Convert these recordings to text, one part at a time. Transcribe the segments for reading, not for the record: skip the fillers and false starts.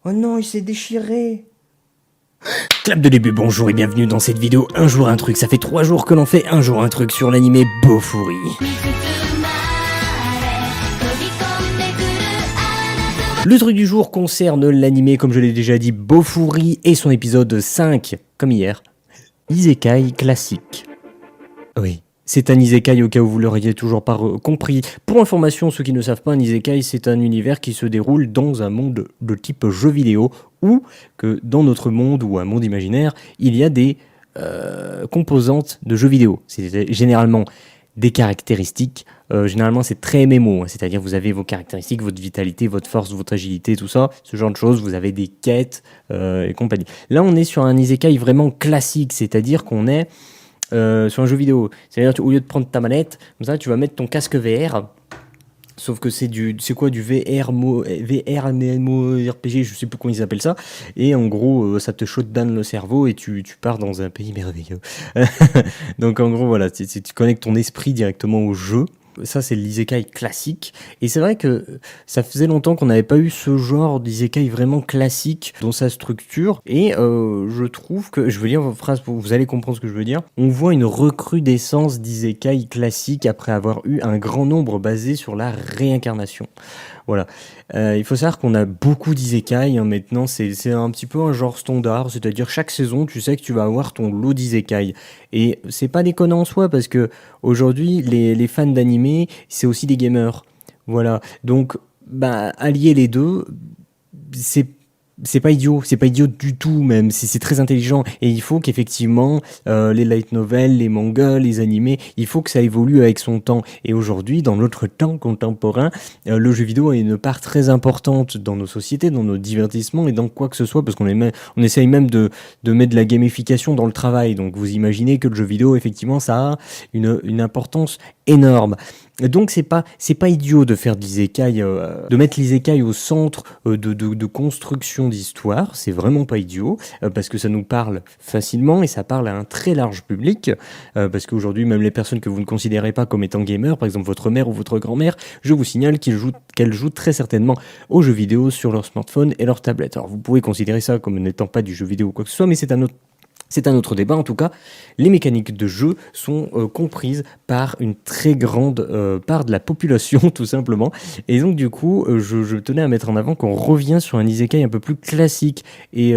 Oh non, il s'est déchiré. Clap de début, bonjour et bienvenue dans cette vidéo Un jour un truc. Ça fait 3 jours que l'on fait Un jour un truc sur l'animé Bofuri. Le truc du jour concerne l'animé, comme je l'ai déjà dit, Bofuri et son épisode 5, comme hier, Isekai classique. Oui, c'est un Isekai au cas où vous l'auriez toujours pas compris. Pour information, ceux qui ne savent pas, un Isekai c'est un univers qui se déroule dans un monde de type jeu vidéo, ou que dans notre monde ou un monde imaginaire, il y a des composantes de jeux vidéo. C'est généralement des caractéristiques, généralement c'est très MMO, hein, c'est-à-dire vous avez vos caractéristiques, votre vitalité, votre force, votre agilité, tout ça, ce genre de choses, vous avez des quêtes et compagnie. Là on est sur un Isekai vraiment classique, c'est-à-dire qu'on est sur un jeu vidéo. C'est-à-dire au lieu de prendre ta manette, comme ça tu vas mettre ton casque VR. Sauf que c'est du VR RPG, je sais plus comment ils appellent ça. Et en gros, ça te shotdown le cerveau et tu pars dans un pays merveilleux. Donc en gros, voilà, tu connectes ton esprit directement au jeu. Ça, c'est l'isekai classique. Et c'est vrai que ça faisait longtemps qu'on n'avait pas eu ce genre d'isekai vraiment classique dans sa structure. Et je trouve que, je veux dire vos phrases, vous allez comprendre ce que je veux dire. On voit une recrudescence d'isekai classique après avoir eu un grand nombre basé sur la réincarnation. Voilà. Il faut savoir qu'on a beaucoup d'isekai, hein, maintenant, c'est un petit peu un genre standard, c'est-à-dire chaque saison, tu sais que tu vas avoir ton lot d'isekai. Et c'est pas déconnant en soi, parce que aujourd'hui, les fans d'animé, c'est aussi des gamers. Voilà. Donc, bah, allier les deux, c'est pas idiot du tout même, c'est très intelligent et il faut qu'effectivement les light novels, les mangas, les animés, il faut que ça évolue avec son temps. Et aujourd'hui, dans notre temps contemporain, le jeu vidéo a une part très importante dans nos sociétés, dans nos divertissements et dans quoi que ce soit, parce on essaye même de mettre de la gamification dans le travail. Donc vous imaginez que le jeu vidéo, effectivement, ça a une importance énorme. Donc c'est pas idiot de faire de l'isekai, de mettre l'isekai au centre de construction d'histoire, c'est vraiment pas idiot, parce que ça nous parle facilement et ça parle à un très large public, parce qu'aujourd'hui même les personnes que vous ne considérez pas comme étant gamers, par exemple votre mère ou votre grand-mère, je vous signale qu'elles jouent très certainement aux jeux vidéo sur leur smartphone et leur tablette. Alors vous pouvez considérer ça comme n'étant pas du jeu vidéo ou quoi que ce soit, mais c'est un autre débat. En tout cas, les mécaniques de jeu sont comprises par une très grande part de la population, tout simplement. Et donc, du coup, je tenais à mettre en avant qu'on revient sur un isekai un peu plus classique. Et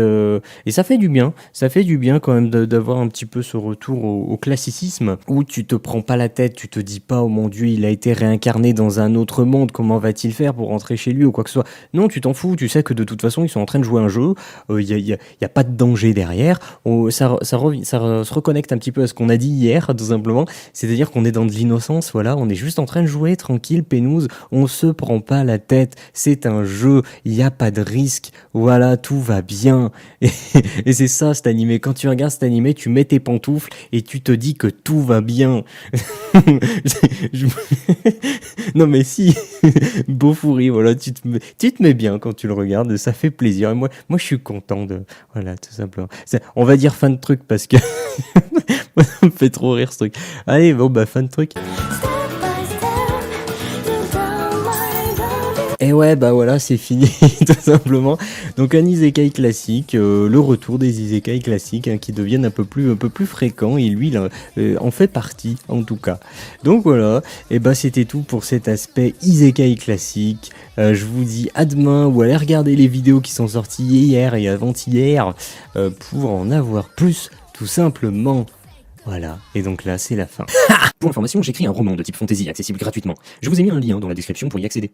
ça fait du bien. Ça fait du bien quand même d'avoir un petit peu ce retour au classicisme, où tu te prends pas la tête, tu te dis pas, oh mon Dieu, il a été réincarné dans un autre monde, comment va-t-il faire pour rentrer chez lui ou quoi que ce soit. Non, tu t'en fous, tu sais que de toute façon, ils sont en train de jouer un jeu, il y a pas de danger derrière. Ça se reconnecte un petit peu à ce qu'on a dit hier, tout simplement. C'est-à-dire qu'on est dans de l'innocence, voilà, on est juste en train de jouer, tranquille, pénouse, on se prend pas la tête, c'est un jeu, il n'y a pas de risque, voilà, tout va bien. Et c'est ça, cet animé. Quand tu regardes cet animé, tu mets tes pantoufles et tu te dis que tout va bien. Non mais si, Bofuri, voilà, tu te mets bien quand tu le regardes, ça fait plaisir. Et moi je suis content de... Voilà, tout simplement. On va dire fin de truc parce que ça me fait trop rire ce truc. Allez, bon bah fin de truc. Et ouais, bah voilà, c'est fini, tout simplement. Donc un isekai classique, le retour des isekai classiques, hein, qui deviennent un peu plus fréquents, et lui, là, en fait partie, en tout cas. Donc voilà, et bah c'était tout pour cet aspect isekai classique. Je vous dis à demain, ou allez regarder les vidéos qui sont sorties hier et avant-hier, pour en avoir plus, tout simplement. Voilà, et donc là, c'est la fin. Pour information, j'écris un roman de type fantasy accessible gratuitement. Je vous ai mis un lien dans la description pour y accéder.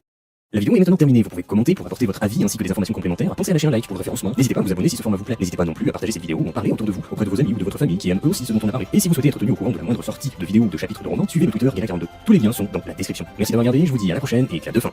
La vidéo est maintenant terminée, vous pouvez commenter pour apporter votre avis ainsi que des informations complémentaires. Pensez à lâcher un like pour le référencement, n'hésitez pas à vous abonner si ce format vous plaît, n'hésitez pas non plus à partager cette vidéo ou en parler autour de vous, auprès de vos amis ou de votre famille qui aiment eux aussi ce dont on a parlé. Et si vous souhaitez être tenu au courant de la moindre sortie de vidéo ou de chapitre de roman, suivez le Twitter Gala42. Tous les liens sont dans la description. Merci d'avoir regardé, je vous dis à la prochaine et clap de fin.